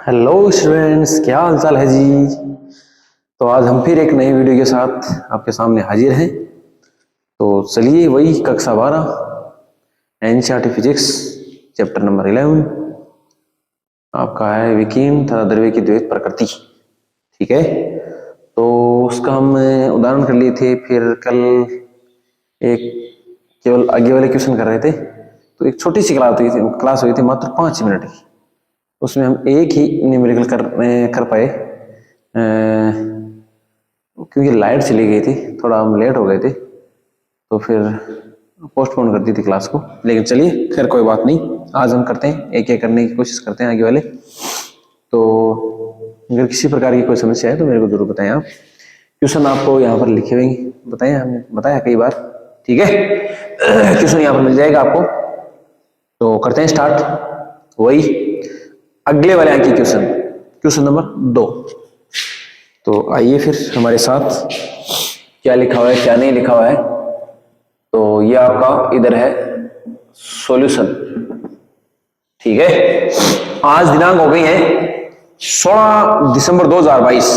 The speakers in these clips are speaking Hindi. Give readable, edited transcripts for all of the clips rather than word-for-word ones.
हेलो स्टूडेंट्स, क्या हाल चाल है जी। तो आज हम फिर एक नई वीडियो के साथ आपके सामने हाजिर हैं। तो चलिए, वही कक्षा 12 एनसीईआरटी फिजिक्स चैप्टर नंबर 11 आपका है विकिरण तथा द्रव्य की द्वैत प्रकृति। ठीक है, तो उसका हम उदाहरण कर लिए थे। फिर कल एक केवल आगे वाले क्वेश्चन कर रहे थे। तो एक छोटी सी क्लास हुई थी मात्र 5 मिनट की। उसमें हम एक ही न्यूमेरिकल कर पाए, क्योंकि लाइट चली गई थी, थोड़ा हम लेट हो गए थे, तो फिर पोस्टपोन कर दी थी क्लास को। लेकिन चलिए, खैर कोई बात नहीं, आज हम करते हैं, एक एक करने की कोशिश करते हैं आगे वाले। तो अगर किसी प्रकार की कोई समस्या है तो मेरे को जरूर बताएं। आप क्वेश्चन आपको यहाँ पर लिखे हुए बताएं, हमने बताया कई बार। ठीक है, क्वेश्चन यहाँ पर मिल जाएगा आपको। तो करते हैं स्टार्ट, वही अगले वाले अंक की क्वेश्चन नंबर 2। तो आइए फिर हमारे साथ, क्या लिखा हुआ है क्या नहीं लिखा हुआ है। तो ये आपका इधर है सॉल्यूशन। ठीक है, आज दिनांक हो गई है 16 दिसंबर 2022।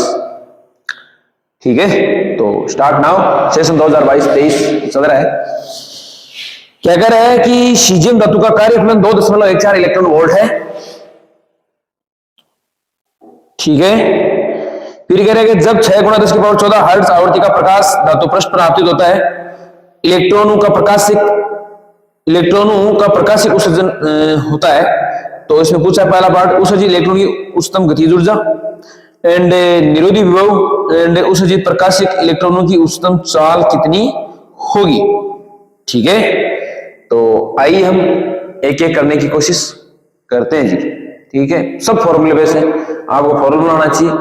ठीक है, तो स्टार्ट नाउ, सेशन 2022-23 चल रहा है। क्या कह रहा है कि सीजियम धातु का कार्यफलन 2.14 इलेक्ट्रॉन वोल्ट है। ठीक है, फिर कह रहे हैं कि जब 6 × 10⁻14 हर्ट्ज आवृत्ति का प्रकाश धातु पृष्ठ पर आपतित होता है, इलेक्ट्रॉनों का प्रकाशिक उत्सर्जन होता है। तो इसमें पूछा पहला पार्ट, उत्सर्जित इलेक्ट्रॉन की उच्चतम गतिज ऊर्जा एंड निरोधी विभव एंड उत्सर्जित प्रकाशिक इलेक्ट्रॉनों की उच्चतम चाल कितनी होगी। ठीक है, तो आइए हम एक एक करने की कोशिश करते हैं जी। ठीक है, सब फॉर्मूले बेस है, आपको फॉर्मूला आना चाहिए।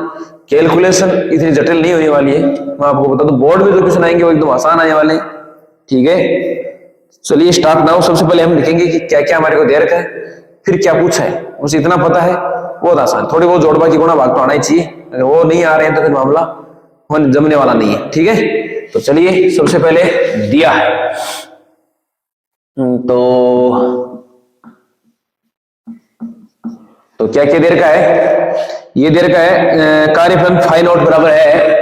कैलकुलेशन इतनी जटिल नहीं होने वाली है, मैं आपको बता दूं। बोर्ड में जो क्वेश्चन आएंगे वो एकदम आसान आने वाले हैं। ठीक है, चलिए स्टार्ट नाउ। सबसे पहले हम लिखेंगे कि क्या क्या हमारे को दे रखा है, फिर क्या पूछा है, उसे इतना पता है, बहुत आसान। थोड़ी बहुत जोड़ बाकी गुणा भाग तो आना ही चाहिए, अगर वो नहीं आ रहे हैं तो फिर मामला जमने वाला नहीं है। ठीक है, तो चलिए सबसे पहले दिया है, तो क्या क्या दे रखा है, ये दे रखा है कार्यफलन फाई नॉट बराबर है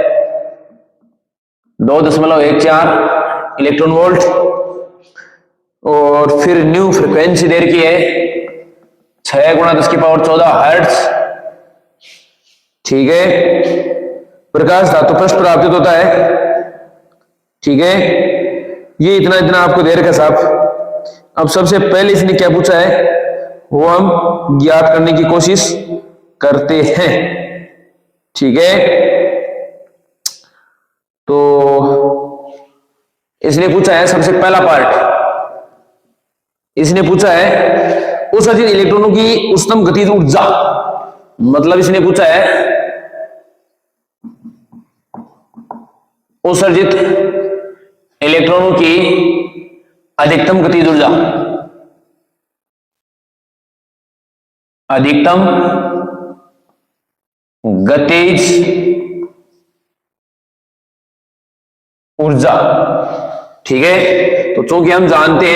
2.14 इलेक्ट्रॉन वोल्ट, और फिर न्यू फ्रीक्वेंसी दे रखी है 6 × 10⁻14 हर्ट्ज। ठीक है, प्रकाश धातु पृष्ठ पर आपतित होता है। ठीक है, ये इतना इतना आपको दे रखा साहब। अब सबसे पहले इसने क्या पूछा है वो हम ज्ञात करने की कोशिश करते हैं। ठीक है, तो इसने पूछा है सबसे पहला पार्ट, इसने पूछा है उत्सर्जित इलेक्ट्रॉनों की उच्चतम गतिज ऊर्जा। मतलब इसने पूछा है उत्सर्जित इलेक्ट्रॉनों की अधिकतम गतिज ऊर्जा, अधिकतम गतिज ऊर्जा। ठीक है, तो चूंकि हम जानते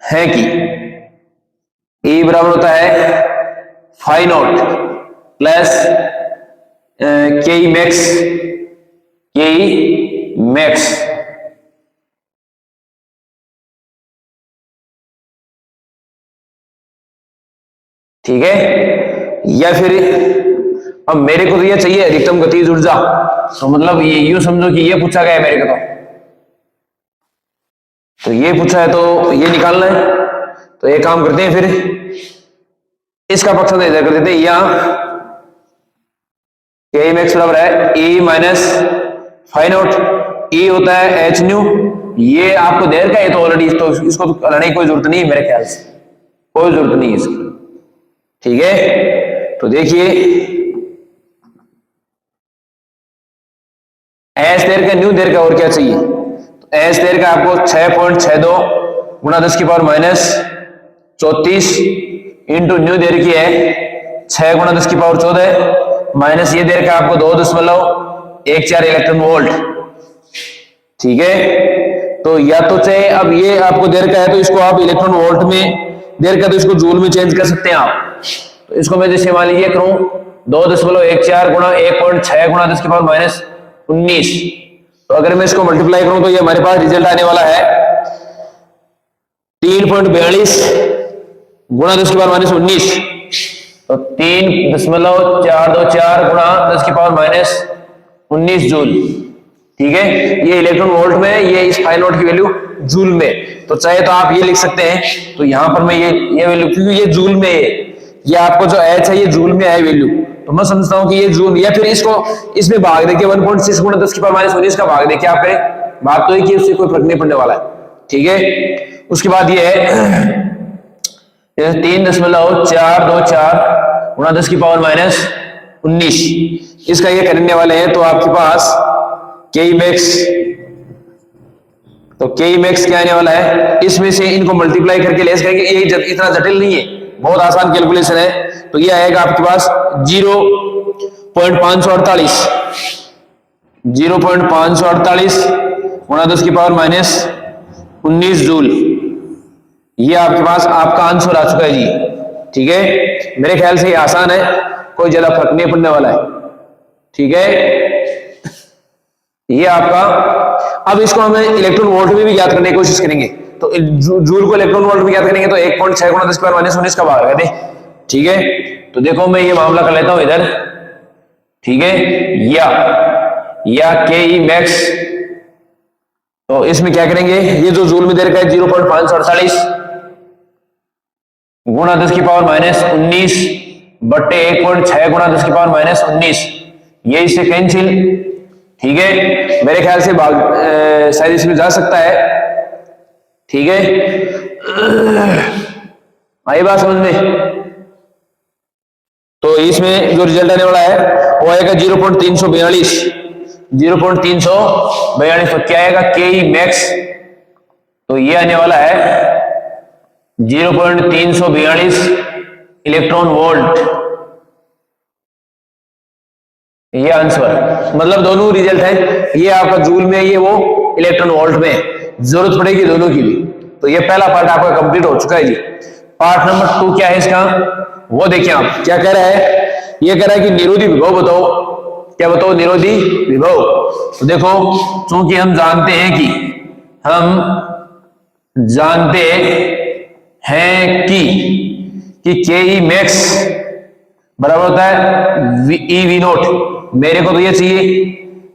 हैं कि E बराबर होता है फाई नॉट प्लस के मैक्स। ठीक है, या फिर अब मेरे को तो ये चाहिए अधिकतम गतिज ऊर्जा, तो मतलब ये यूं समझो कि ये पूछा गया है मेरे को, तो ये पूछा है तो ये निकालना है। तो एक काम करते हैं, फिर इसका पक्ष इधर कर देते हैं, या के मैक्स बराबर है E minus phi naught. E होता है एच न्यू, ये आपको दे रखा है तो ऑलरेडी, तो इसको तो करने की कोई जरूरत नहीं है, मेरे ख्याल से कोई जरूरत नहीं है इसकी। ठीक है, तो देखिए एस देर का न्यू देर का और क्या चाहिए, तो एस देर का आपको 6.62 × 10⁻34 इंटू न्यू देर की है 6 × 10⁻14 माइनस ये देर का आपको 2.14 इलेक्ट्रॉन वोल्ट। ठीक है, तो या तो चाहे अब ये आपको दे रखा है तो इसको आप इलेक्ट्रॉन वोल्ट में दे रखा है तो इसको जूल में चेंज कर सकते हैं आप। तो इसको मैं जैसे मान लीजिए करूं 2.14 गुणा 1.6 गुणा 10 की पावर माइनस 19, तो अगर मैं इसको मल्टीप्लाई करूं तो ये हमारे पास रिजल्ट आने वाला है 3.42 गुणा 10 की पावर माइनस 19, तो 3.424 गुणा 10 की पावर माइनस 19 जूल। ठीक है, ये इलेक्ट्रॉन वोल्ट में, ये इस फाइव नोट की वैल्यू जूल में। तो चाहे तो आप ये लिख सकते हैं, तो यहां पर मैं ये वैल्यू, क्योंकि ये जूल में है, ये आपको जो एच है ये जूल में है वैल्यू, तो मैं समझता हूं कि ये जूल, या फिर इसको इसमें भाग देके 1.6 गुणा 10 की पावर माइनस 19 का भाग देके आप करें, बात तो है कि उससे कोई फर्क नहीं पड़ने वाला है। ठीक है, उसके बाद ये है 3.424 गुणा 10 की पावर माइनस 19, इसका ये करने वाले हैं। तो आपके पास के मैक्स, तो के मैक्स क्या आने वाला है, इसमें से इनको मल्टीप्लाई करके लेस करेंगे, ये इतना जटिल नहीं है, बहुत आसान कैलकुलेशन है। तो ये आएगा आपके पास 0.548 गुणा 10 की पावर माइनस 19 जूल, ये आपके पास आपका आंसर आ चुका है जी। ठीक है, मेरे ख्याल से ये आसान है, कोई ज्यादा फर्क नहीं पड़ने वाला है। ठीक है, ये आपका, अब इसको हमें इलेक्ट्रॉन वोल्ट में भी ज्ञात करने की कोशिश करेंगे। तो जूल को इलेक्ट्रॉन वोल्ट में ज्ञात करेंगे तो 1.6 गुणा 10 की पावर माइनस 19 का भाग कर दे। ठीक है, तो देखो मैं ये मामला कर लेता हूं इधर। ठीक है, या के ई मैक्स, तो इसमें क्या करेंगे, ये जो जूल में दे रखा है 0.548 गुणा 10 की पावर माइनस 19 बट्टे 1.6 गुणा 10 की पावर माइनस 19, ये इससे कैंसिल। ठीक है, मेरे ख्याल से शायद इसमें जा सकता है। ठीक है, आई बात समझ में। तो इसमें जो रिजल्ट आने वाला है वो आएगा 0.342 तो क्या आएगा के ई मैक्स, तो ये आने वाला है 0.342 इलेक्ट्रॉन वोल्ट, ये आंसर। मतलब दोनों रिजल्ट है, ये आपका जूल में, ये वो इलेक्ट्रॉन वोल्ट में, जरूरत पड़ेगी दोनों की भी। तो ये पहला पार्ट आपका कंप्लीट हो चुका है जी। पार्ट नंबर 2 क्या है इसका, वो देखिए आप क्या कह रहा है। ये कह रहा है कि निरोधी विभव बताओ, क्या बताओ, निरोधी विभव। तो देखो, चूंकि हम जानते हैं कि के ई मैक्स बराबर होता है ई वी नोट, मेरे को तो ये चाहिए,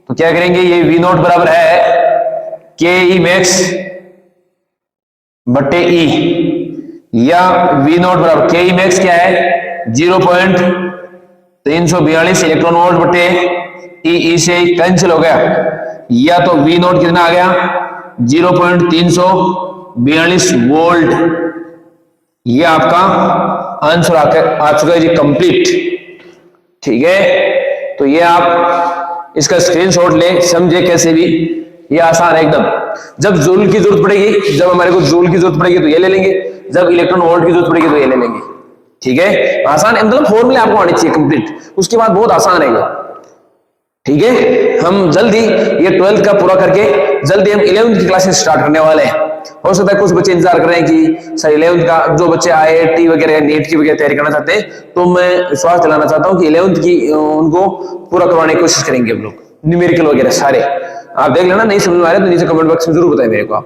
तो क्या करेंगे, ये वी नोट बराबर है के ई मैक्स बट्टे ई, या वी नोट बराबर के ई मैक्स क्या है 0.342 इलेक्ट्रॉन वोल्ट बट्टे ई से कैंसिल हो गया, या तो वी नोट कितना आ गया 0.342 वोल्ट, ये आपका आंसर आ चुका है जी, कंप्लीट। ठीक है, तो ये आप इसका स्क्रीनशॉट ले, समझे कैसे भी, ये आसान है एकदम। जब जूल की जरूरत पड़ेगी, जब हमारे को जूल की जरूरत पड़ेगी तो ये ले लेंगे, जब इलेक्ट्रॉन वोल्ट की जरूरत पड़ेगी तो ये ले लेंगे। ठीक है, आसान है, मतलब फॉर्मूले आपको आने चाहिए कंप्लीट, उसके बाद बहुत आसान है ये। ठीक है, हम जल्दी ये 12th का पूरा करके जल्दी हम 11th की क्लासेस स्टार्ट करने वाले हैं। हो सकता है कुछ बच्चे इंतजार कर रहे हैं कि सर 11th का, जो बच्चे IIT वगैरह नीट की वगैरह तैयारी करना चाहते हैं, तो मैं विश्वास दिलाना चाहता हूं कि 11th की उनको पूरा करवाने की कोशिश करेंगे हम लोग, न्यूमेरिकल वगैरह सारे। आप देख लेना, नहीं समझ में आ रहा है तो नीचे कमेंट बॉक्स में जरूर बताएं मेरे को आप।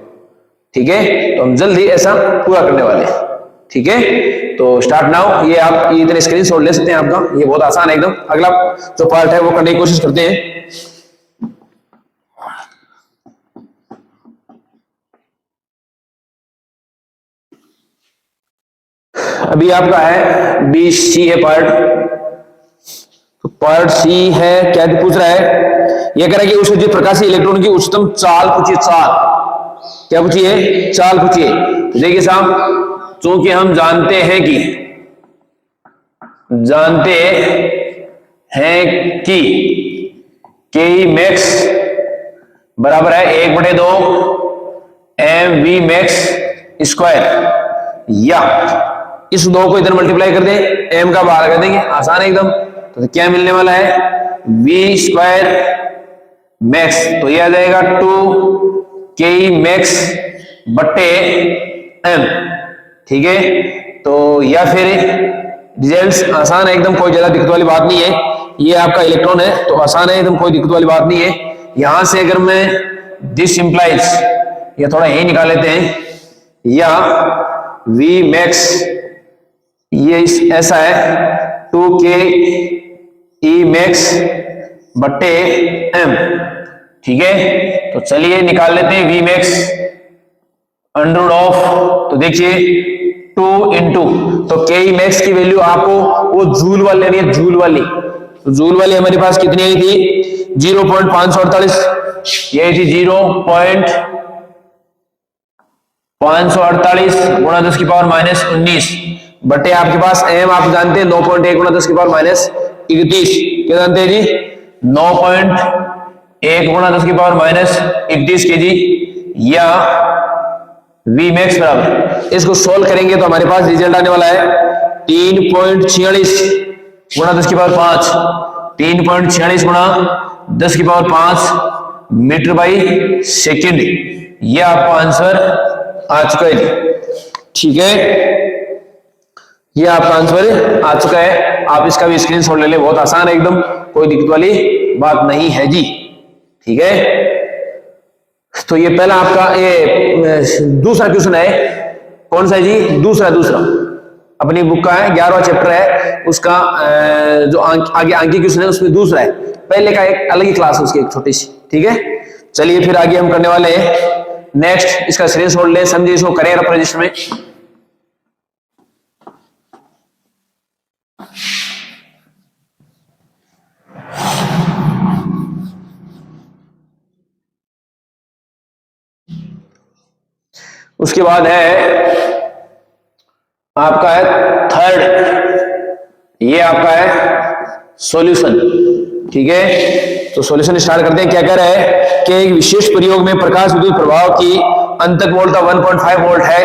ठीक है, तो हम जल्दी ऐसा पूरा करने वाले हैं। ठीक है, तो स्टार्ट नाउ। ये आप ये इतने स्क्रीनशॉट ले सकते हैं आपका, ये बहुत आसान है एकदम। अगला जो पार्ट है वो करने की कोशिश करते हैं। अभी आपका है BC है पार्ट, तो पार्ट सी है, क्या पूछ रहा है, यह कह रहा है कि उत्सर्जित प्रकाशीय इलेक्ट्रॉन की उच्चतम चाल पूछिए, चाल क्या पूछिए, चाल पूछिए। तो देखिए साहब, चूंकि हम जानते हैं कि के ई मैक्स बराबर है 1/2 mv मैक्स स्क्वायर, या इस 2 को इधर मल्टीप्लाई कर दें, m का बाहर कर देंगे, आसान है एकदम। तो क्या मिलने वाला है v स्क्वायर मैक्स, तो यह आ जाएगा 2 के मैक्स बट्टे एम, ठीक है। तो या फिर रिजल्ट आसान है एकदम, कोई ज्यादा दिक्कत वाली बात नहीं है। ये आपका इलेक्ट्रॉन है तो आसान है एकदम, कोई दिक्कत वाली बात नहीं है। यहां से अगर मैं दिस इंप्लाइज, या थोड़ा यही निकाल लेते हैं, या वी मैक्स ये ऐसा है 2k ई मैक्स बट्टे एम, ठीक है। तो चलिए निकाल लेते हैं वी मैक्स अंडर ऑफ, तो देखिए 2 इंटू, तो के ई मैक्स की वैल्यू आपको वो जूल वाली लेनी है, जूल वाली। तो जूल वाली हमारे पास कितनी आई थी 0.548, ये थी 0.548 गुणा 10 की पावर माइनस 19 बटे आपके पास एम आप जानते हैं 9.1 गुणा 10 की पावर माइनस 31, क्या जानते हैं जी 9.1 गुणा 10 की पावर माइनस 31 के जी, या वी मैक्स बराबर, इसको सोल्व करेंगे तो हमारे पास रिजल्ट आने वाला है 3.46 गुणा 10 की पावर 5, 3.46 गुणा 10 की पावर 5 मीटर बाई सेकेंड, ये आपका आंसर आ चुका है, ठीक है। ये आपका आंसर आ चुका है, आप इसका भी स्क्रीनशॉट ले लें, बहुत आसान है एकदम, कोई दिक्कत वाली बात नहीं है जी, ठीक है। तो ये पहला आपका ये दूसरा क्वेश्चन है, कौन सा है जी, दूसरा अपनी बुक का है, 11वां चैप्टर है उसका, जो आगे आगे क्वेश्चन है उसमें दूसरा है, पहले का एक अलग ही क्लास है उसकी एक छोटी सी, ठीक है। चलिए फिर आगे हम करने वाले हैं नेक्स्ट, इसका स्क्रीनशॉट ले, समझे, इसको करें अपने रजिस्टर में। उसके बाद है आपका है थर्ड, ये आपका है सॉल्यूशन, ठीक है। तो सॉल्यूशन स्टार्ट करते हैं। क्या कह रहा है कि एक विशेष प्रयोग में प्रकाश विद्युत प्रभाव की अंतक वोल्टता 1.5 वोल्ट है,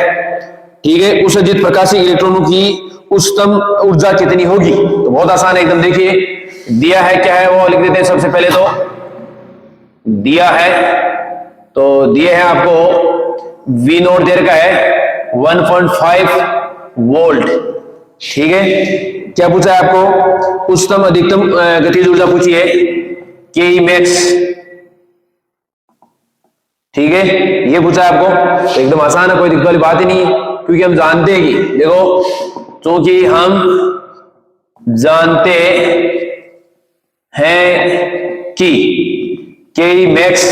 ठीक है। उस अर्जित प्रकाशिक इलेक्ट्रॉनों की उच्चतम ऊर्जा कितनी होगी। तो बहुत आसान है एकदम, देखिए दिया है, क्या है वो लिख देते हैं। सबसे पहले तो दिया है, तो दिए है आपको V नोट दे रखा है 1.5 वोल्ट, ठीक है। क्या पूछा है आपको, उच्चतम अधिकतम गतिज ऊर्जा पूछी है के ई मैक्स, ठीक है, ये पूछा है आपको। तो एकदम आसान है, कोई दिक्कत वाली बात ही नहीं है, क्योंकि हम जानते हैं कि देखो, क्योंकि हम जानते हैं कि के ई मैक्स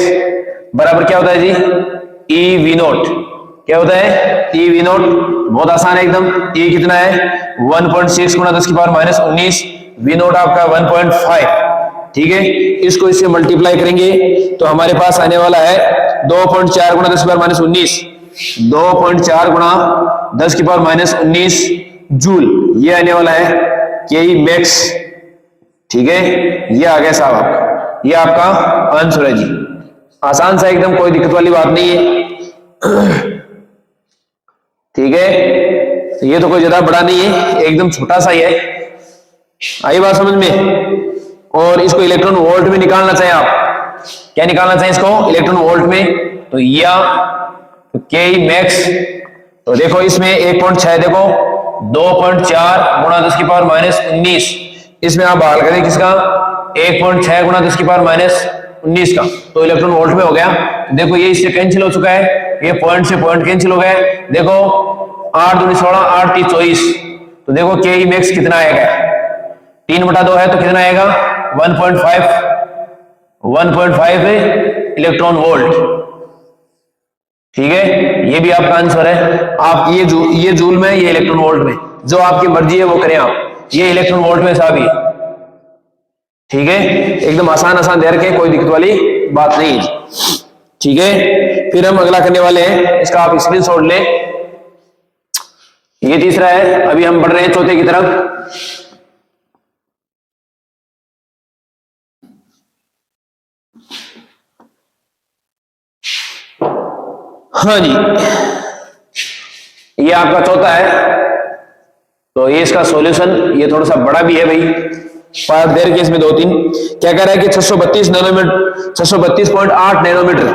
बराबर क्या होता है जी ई वी नोट, क्या होता है ई वी नोट। बहुत आसान है एकदम, ई कितना है 1.6 गुणा 10 की पावर माइनस 19, वी नोट आपका 1.5, ठीक है। इसको इससे मल्टीप्लाई करेंगे तो हमारे पास आने वाला है 2.4 गुणा 10 की पावर माइनस 19, 2.4 गुणा 10 की पावर माइनस 19 जूल, ये आने वाला है के ई मैक्स, ठीक है। ये आ गया साहब आपका, ये आपका आंसर है जी, आसान सा एकदम, कोई दिक्कत वाली बात नहीं है, ठीक है। ये तो कोई ज्यादा बड़ा नहीं है, एकदम छोटा सा ही है, आई बात समझ में। और इसको इलेक्ट्रॉन वोल्ट में निकालना चाहें आप, क्या निकालना चाहें इसको इलेक्ट्रॉन वोल्ट में, तो या तो के ई मैक्स, तो देखो इसमें 1.6 देखो 2.4 गुणा 10 की पावर माइनस 19, इसमें आप बहाल करें किसका 1.6 गुणा 10 की पावर माइनस 19 का, तो इलेक्ट्रॉन वोल्ट में हो गया। देखो ये इससे कैंसिल हो चुका है, ये पॉइंट से पॉइंट कैंसिल हो गए, देखो 8 दूनी 16, 8 3 24, तो देखो के ई मैक्स कितना आएगा 3/2 है, तो कितना आएगा 1.5 इलेक्ट्रॉन वोल्ट, ठीक है। ये भी आपका आंसर है। आप ये जूल में, ये इलेक्ट्रॉन वोल्ट में, जो आपकी मर्जी है वो करें आप, ये इलेक्ट्रॉन वोल्ट में साहब ये, ठीक है। एकदम आसान दे रखे, कोई दिक्कत वाली बात नहीं है, ठीक है। फिर हम अगला करने वाले हैं, इसका आप स्क्रीनशॉट लें, ये तीसरा है। अभी हम बढ़ रहे हैं चौथे की तरफ। हाँ जी, ये आपका चौथा है, तो ये इसका सॉल्यूशन, ये थोड़ा सा बड़ा भी है भाई, पार्ट दे रखे इसमें 2-3। क्या कह रहा है कि 632 नैनोमीटर, 632.8 नैनोमीटर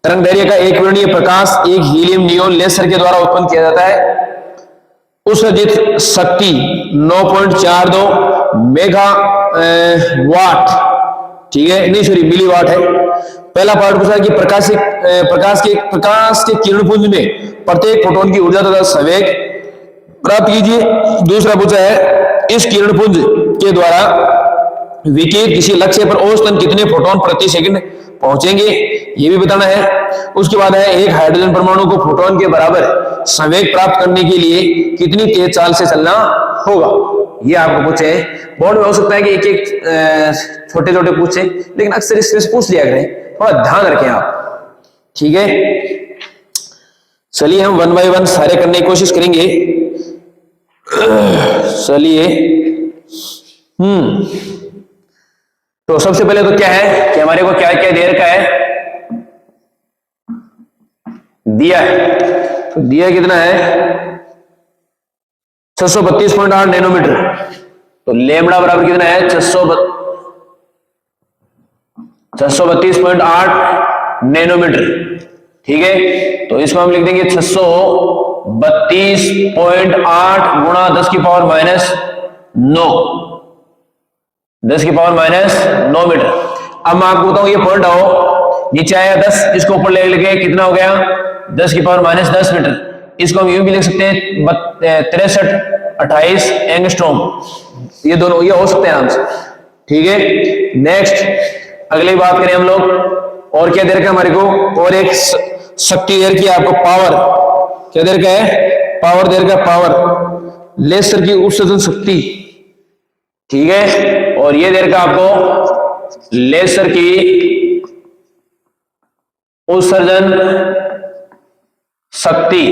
तरंग दैर्घ्य का एक किरणीय प्रकाश एक हीलियम नियोन लेसर के द्वारा उत्पन्न किया जाता है। उत्सर्जित शक्ति 9.42 मेगा वाट, ठीक है, नहीं सॉरी मिली वाट है। पहला पार्ट पूछा कि प्रकाश के किरणपुंज में प्रत्येक फोटोन की ऊर्जा तथा संवेग प्राप्त कीजिए। दूसरा पूछा है इस किरणपुंज के द्वारा विकिरित किसी लक्ष्य पर औसतन कितने फोटोन प्रति सेकंड पहुंचेंगे, ये भी बताना है। उसके बाद है एक हाइड्रोजन परमाणु को फोटोन के बराबर संवेग प्राप्त करने के लिए कितनी तेज चाल से चलना होगा, ये आपको पूछे। बोर्ड में हो सकता है कि एक एक छोटे छोटे पूछे, लेकिन अक्सर इससे पूछ लिया करें, थोड़ा ध्यान रखें आप, ठीक है। चलिए हम वन बाय वन सारे करने की कोशिश करेंगे। चलिए तो सबसे पहले तो क्या है कि हमारे को क्या क्या दे रखा है, दिया है, तो दिया कितना है 632.8 नैनोमीटर। तो लेमड़ा बराबर कितना है 632.8 नैनोमीटर, ठीक है। तो इसको हम लिख देंगे 632.8 गुणा 10 की पावर माइनस 9, 10 की पावर माइनस 9 मीटर। अब मैं आपको बताऊं, ये पॉइंट आओ नीचे आया 10, इसको ऊपर ले लेके कितना हो गया 10 की पावर माइनस 10 मीटर। इसको हम यूं भी लिख सकते हैं 6328 एंगस्ट्रॉम, ये दोनों ये हो सकते हैं आराम से, ठीक है। नेक्स्ट अगली बात करें हम लोग, और क्या दे रखा है हमारे को, और एक शक्ति दे रखी है आपको, पावर। क्या दे रखा है, पावर दे रखा है, पावर लेसर की उत्सर्जन शक्ति, ठीक है। और ये दे रखा आपको लेसर की उत्सर्जन शक्ति,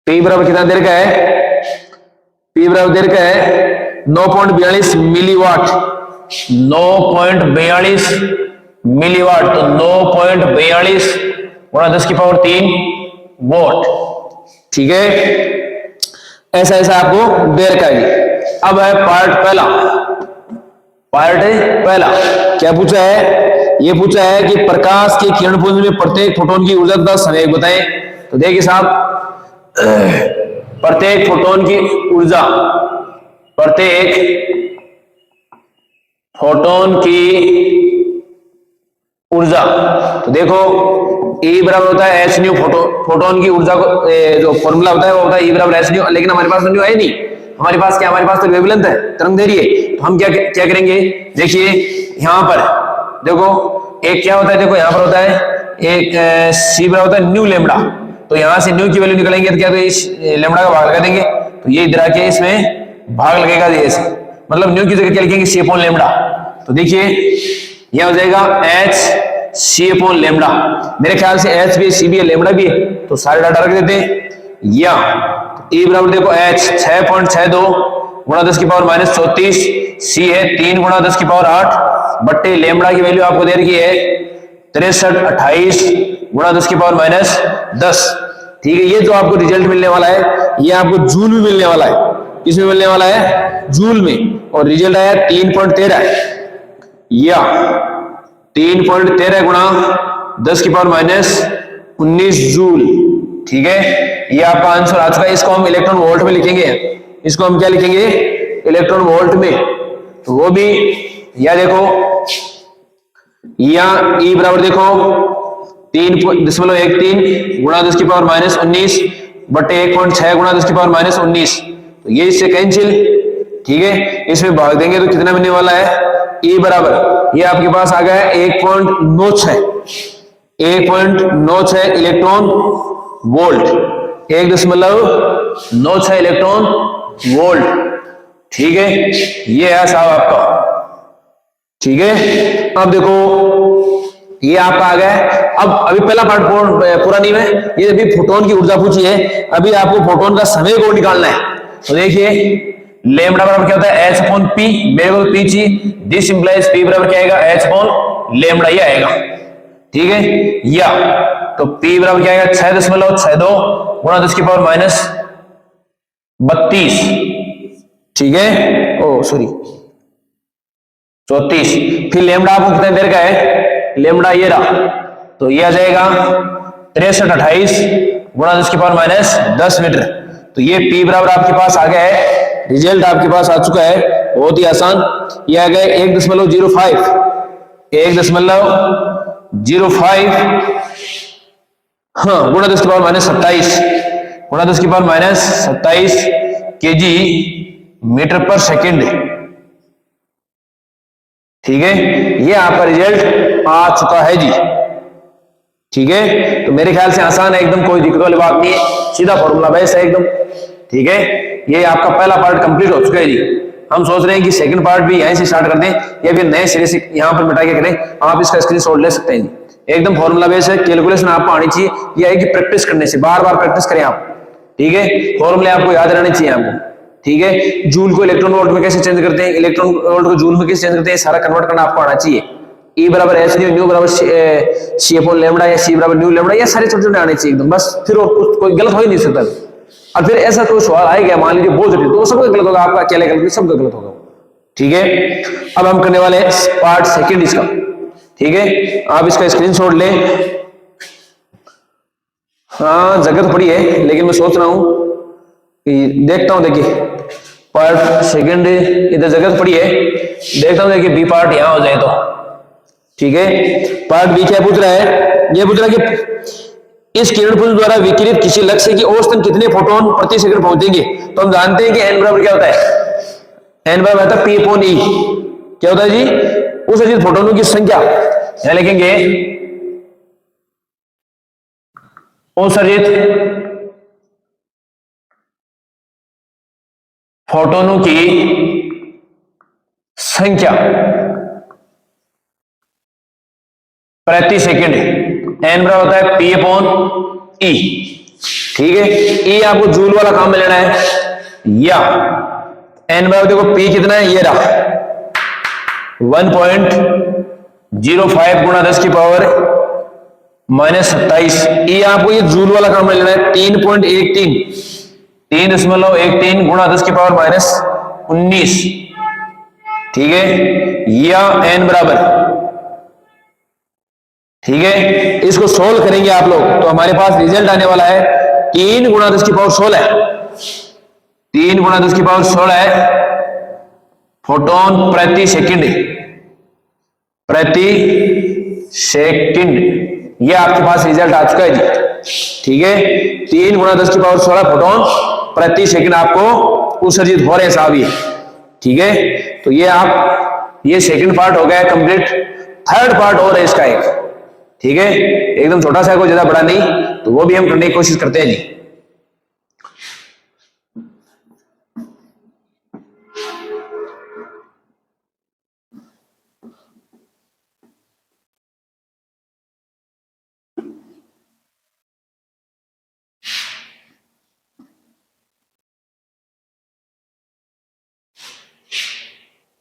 पी बराबर कितना दे रखा है, पी बराबर दे रखा है 9.42 मिलीवाट, 9.42 मिलीवाट। तो 9.42 गुणा 10 की पावर 3 वोल्ट, ठीक है। ऐसा ऐसा आपको दे रखा है। अब है पार्ट पहला, पार्ट पहला क्या पूछा है, ये पूछा है कि प्रकाश के किरणपुंज में प्रत्येक फोटोन की ऊर्जा तथा संवेग बताएं। तो देखिए साहब, प्रत्येक फोटोन की ऊर्जा, प्रत्येक फोटोन की ऊर्जा, तो देखो E बराबर होता है एच न्यू, फोटोन की ऊर्जा को जो फॉर्मूला होता है वो होता है E बराबर एच न्यू, लेकिन हमारे पास न्यू है नहीं, हमारे पास क्या, हमारे पास तो वेवलेंथ है, तरंग दैर्घ्य। तो हम क्या क्या करेंगे, देखिए यहां पर देखो एक क्या होता है, देखो यहां पर होता है एक C बराबर होता है न्यू लेमड़ा। तो यहां से न्यू की वैल्यू निकलेंगे तो क्या, तो इस लेमड़ा का भाग लगा देंगे, तो ये इधर आके इसमें भाग लगेगा, जैसे मतलब न्यू की जगह क्या लिखेंगे C अपॉन लेमड़ा। तो देखिए यह हो जाएगा एच C अपॉन लेमड़ा, मेरे ख्याल से एच भी है, सी भी है, लेमड़ा भी है, तो सारे डाटा रख देते हैं। या E बराबर देखो एच 6.62 गुणा 10 की पावर माइनस 34, सी है 3 गुणा 10 की पावर 8 बट्टे लेमड़ा की वैल्यू आपको दे रखी है 6328 गुणा 10 की पावर माइनस 10, ठीक है। ये जो आपको रिजल्ट मिलने वाला है ये आपको जूल में मिलने वाला है, किसमें मिलने वाला है, जूल में। और रिजल्ट आया 3.13 या 3.13 गुणा 10 की पावर माइनस 19 जूल, ठीक है। ये आपका आंसर आ चुका है। इसको हम इलेक्ट्रॉन वोल्ट में लिखेंगे, इसको हम क्या लिखेंगे, इलेक्ट्रॉन वोल्ट में। तो वो भी या देखो, या E बराबर देखो 3.13 गुणा 10 की पावर माइनस 19 बटे 1.6 गुणा 10 की पावर माइनस 19, तो ये इससे कैंसिल, ठीक है। इसमें भाग देंगे तो कितना मिलने वाला है, E बराबर ये आपके पास आ गया है 1.96 इलेक्ट्रॉन वोल्ट, 1.96 इलेक्ट्रॉन वोल्ट, ठीक है। ये है साहब आपका, ठीक है। अब देखो ये आपका आ गया। अब अभी पहला पार्ट पूरा नहीं है, ये अभी फोटोन की ऊर्जा पूछी है, अभी आपको फोटोन का समय को निकालना है। तो देखिए लेमड़ा बराबर क्या होता है एच अपॉन पी, मेरे को पी चाहिए, दिस इंप्लाइज पी बराबर क्या आएगा एच अपॉन लेमड़ा, ये आएगा, ठीक है। या तो पी बराबर क्या आएगा 6.62 गुणा 10 की पावर माइनस 32, ठीक है, ओ सॉरी 34। फिर लेमड़ा आपको कितना देर का है लेमड़ा ये रहा, तो ये आ जाएगा 6328 गुणा 10⁻10 मीटर। तो ये P बराबर आपके पास आ गया है, रिजल्ट आपके पास आ चुका है, बहुत ही आसान। ये आ गया 1.05 हाँ गुणा 10⁻27 गुणा 10⁻27 kg मीटर पर सेकेंड। ठीक है, ये आपका रिजल्ट आ चुका है जी। ठीक है, तो मेरे ख्याल से आसान है एकदम, कोई दिक्कत वाली बात नहीं है, सीधा फॉर्मूला बेस है एकदम। ठीक है, ये आपका पहला पार्ट कंप्लीट हो चुका है जी। हम सोच रहे हैं कि सेकंड पार्ट भी यहीं से स्टार्ट कर दें या फिर नए सिरे से यहां पर मिटा के करें। आप इसका स्क्रीनशॉट ले सकते हैं जी, एकदम फॉर्मूला बेस है, कैलकुलेशन आपको आनी चाहिए। यह है कि प्रैक्टिस करने से, बार बार प्रैक्टिस करें आप। ठीक है, फॉर्मूले आपको याद रहने चाहिए आपको। ठीक है, जूल को इलेक्ट्रॉन वोल्ट में कैसे चेंज करते हैं, इलेक्ट्रॉन वोल्ट को जूल में कैसे चेंज करते हैं, सारा कन्वर्ट करना आपको आना चाहिए। E बराबर एच न्यू, न्यू बराबर सी अपॉन लेमड़ा या सी बराबर न्यू लेमड़ा, ये सारे छोटे छोटे आने चाहिए एकदम, बस। फिर और कोई गलत हो ही नहीं सकता। और फिर ऐसा कोई सवाल आएगा मान लीजिए बहुत जटिल, तो वो सबका गलत होगा, आपका अकेले गलत, सबका गलत होगा। ठीक है, अब हम करने वाले हैं पार्ट सेकंड इसका। ठीक है, आप इसका स्क्रीनशॉट लें। हाँ जगह तो पड़ी है, लेकिन मैं सोच रहा हूं कि देखता हूं, देखिए पार्ट सेकंड इधर जगह तो पड़ी है, देखता हूं देखिए बी पार्ट यहां हो जाए तो। ठीक है, पार्ट बी क्या पूछ रहा है, ये पूछ रहा है कि इस किरणपुंज द्वारा विकिरित किसी लक्ष्य की औसतन कितने फोटोन प्रति सेकंड पहुंचेंगे। तो हम जानते हैं कि n बराबर क्या होता है, n बराबर होता है P अपॉन E। क्या होता है जी, उस अर्जित फोटोनों की संख्या, यहां लिखेंगे उत्सर्जित फोटोनों की संख्या प्रति सेकंड, n बराबर होता है P अपॉन E। ठीक है, E आपको जूल वाला काम में लेना है, या n बराबर देखो P कितना है, ये रहा 1.05 गुणा 10⁻⁻27। E आपको ये जूल वाला काम में लेना है, 3.13 गुणा 10⁻⁻19। ठीक है, या n बराबर, ठीक है, इसको सोल्व करेंगे आप लोग तो हमारे पास रिजल्ट आने वाला है 3 गुणा 10⁻16 3 गुणा 10⁻16 फोटोन प्रति सेकंड, ये आपके पास रिजल्ट आ चुका है जी। ठीक है, 3 गुणा 10⁻16 फोटोन प्रति सेकंड आपको उत्सर्जित हो रहे हैं साहब ये। ठीक है, तो ये आप, ये सेकंड पार्ट हो गया कंप्लीट। थर्ड पार्ट और है इसका एक। ठीक है, एकदम छोटा सा, कोई ज्यादा बड़ा नहीं, तो वो भी हम करने की कोशिश करते हैं जी।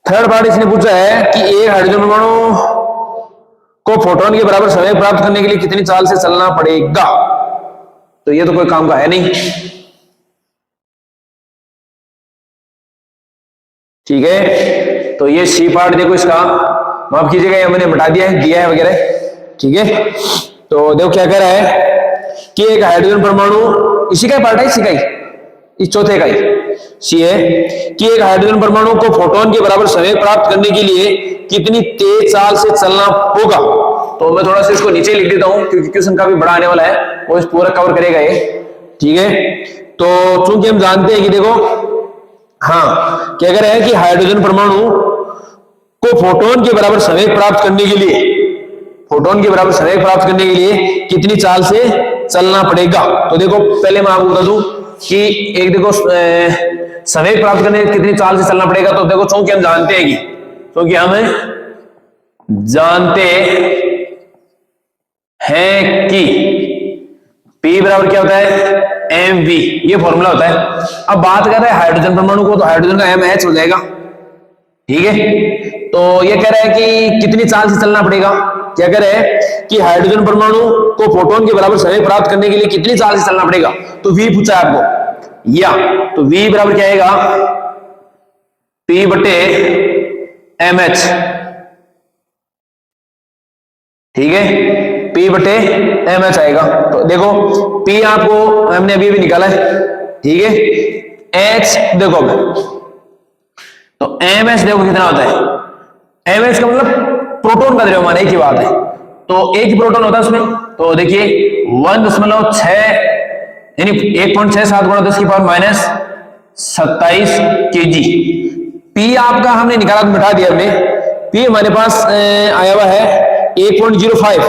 थर्ड पार्ट इसने पूछा है कि एक हाइड्रोजन परमाणु को फोटोन के बराबर समय प्राप्त करने के लिए कितनी चाल से चलना पड़ेगा। तो ये तो कोई काम का है नहीं। ठीक है, तो ये सी पार्ट देखो इसका, माफ कीजिएगा ये मैंने बता दिया है, दिया है वगैरह। ठीक है, तो देखो क्या कह रहा है कि एक हाइड्रोजन परमाणु, इसी का पार्ट है, इसी का ही, इस चौथे का ही सी है कि एक हाइड्रोजन परमाणु को फोटोन के बराबर समय प्राप्त करने के लिए कितनी तेज चाल से चलना होगा। तो मैं थोड़ा सा इसको नीचे लिख देता हूं क्योंकि क्वेश्चन काफी बड़ा आने वाला है, वो इस पूरा कवर करेगा ये। ठीक है, तो चूंकि हम जानते हैं कि देखो, हाँ क्या कह रहे हैं कि हाइड्रोजन परमाणु को फोटोन के बराबर समय प्राप्त करने के लिए, कितनी चाल से चलना पड़ेगा। तो देखो पहले मैं आपको बता दूं कि एक देखो समय प्राप्त करने कितनी चाल से चलना पड़ेगा। तो देखो चूंकि हम जानते हैं कि P बराबर क्या होता है, mv, ये फॉर्मूला होता है। अब बात कर रहे हैं हाइड्रोजन परमाणु को, तो हाइड्रोजन का mh हो जाएगा। ठीक है, तो ये कह रहा है कि कितनी चाल से चलना पड़ेगा। क्या कह रहे हैं कि हाइड्रोजन परमाणु को फोटोन के बराबर समय प्राप्त करने के लिए कितनी चाल से चलना पड़ेगा। तो v पूछा है आपको, या तो v बराबर क्या आएगा, P बटे mh। ठीक है, P बटे एम एच आएगा। तो देखो P आपको हमने अभी भी निकाला है, ठीक है, H देखो तो एम एच देखो कितना होता है, एम एच का मतलब प्रोटॉन का द्रव्यमान, एक ही बात है, तो एक ही प्रोटॉन होता है उसमें। तो देखिए 1.6 यानी 1.67 गुणा 10 की पावर माइनस 27 kg। P आपका हमने निकाला तो मिटा दिया हमने, P हमारे पास आया हुआ है 1.05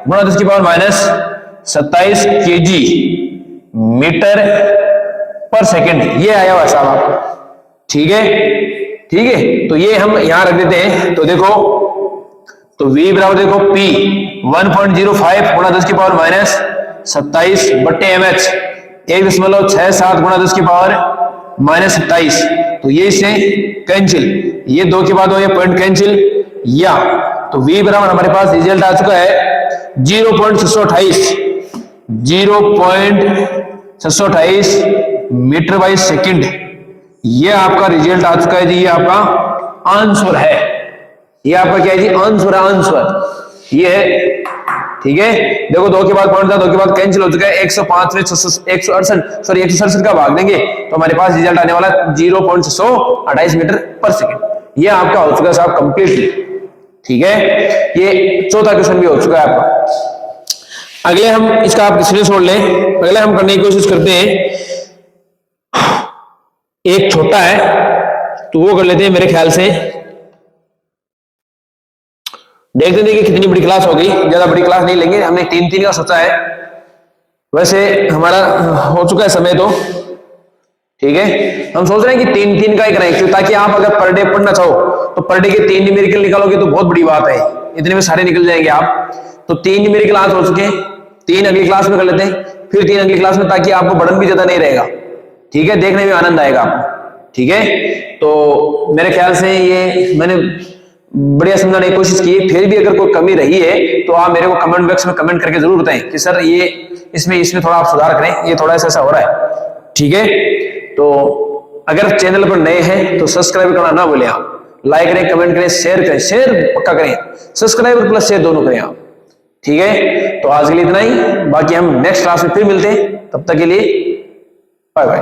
गुणा 10 की पावर माइनस 27 kg मीटर पर सेकंड, ये आया हुआ साहब आपको, ठीक है, ठीक है। तो ये हम यहां रख देते हैं। तो देखो तो V बराबर देखो P 1.05 गुणा 10 की पावर माइनस 27 बट्टे एम एच 1.67 गुणा 10 की पावर माइनस 27। तो ये इससे कैंसिल, ये दो के बाद हो ये पॉइंट कैंसिल, या तो V बराबर हमारे पास रिजल्ट आ चुका है 0.628 मीटर बाई सेकंड। ये आपका रिजल्ट आ चुका है जी, ये आपका आंसर है, ये आपका क्या है जी, आंसर है, आंसर ये है, ठीक है। देखो दो के बाद पॉइंट था, दो के बाद कैंसिल हो चुका है, 105 में 167 का भाग देंगे तो हमारे पास रिजल्ट आने वाला 0.628 मीटर पर सेकंड। ये आपका हो चुका है साहब कंप्लीटली, ठीक है। ये चौथा क्वेश्चन भी हो चुका है आपका। अगले हम इसका आप स्क्रीनशॉट लें, अगले हम करने की कोशिश करते हैं, एक छोटा है तो वो कर लेते हैं मेरे ख्याल से, देखते हैं कि कितनी बड़ी क्लास होगी, ज्यादा बड़ी क्लास नहीं लेंगे, हमने 3-3 का सोचा है, वैसे हमारा हो चुका है समय तो, ठीक है। हम सोच रहे हैं कि 3-3 का ही करें, ताकि आप अगर पर डे पढ़ना चाहो तो पर डे के 3 न्यूमेरिकल निकालोगे तो बहुत बड़ी बात है, इतने में सारे निकल जाएंगे आप। तो 3 न्यूमेरिकल आज हो चुके हैं, 3 अगली क्लास में कर लेते हैं, फिर 3 अगली क्लास में, ताकि आपको बर्डन भी ज्यादा नहीं रहेगा, ठीक है, देखने में आनंद आएगा आपको, ठीक है। तो मेरे ख्याल से ये मैंने बढ़िया समझाने की कोशिश की, फिर भी अगर कोई कमी रही है तो आप मेरे को कमेंट बॉक्स में कमेंट करके जरूर बताएं कि सर ये इसमें थोड़ा आप सुधार करें, ये थोड़ा ऐसा हो रहा है, ठीक है। तो अगर चैनल पर नए हैं तो सब्सक्राइब करना ना भूलें आप, लाइक करें, कमेंट करें, शेयर करें, शेयर पक्का करें, सब्सक्राइब प्लस शेयर दोनों करें आप, ठीक है। तो आज के लिए इतना ही, बाकी हम नेक्स्ट क्लास में फिर मिलते हैं, तब तक के लिए बाय बाय।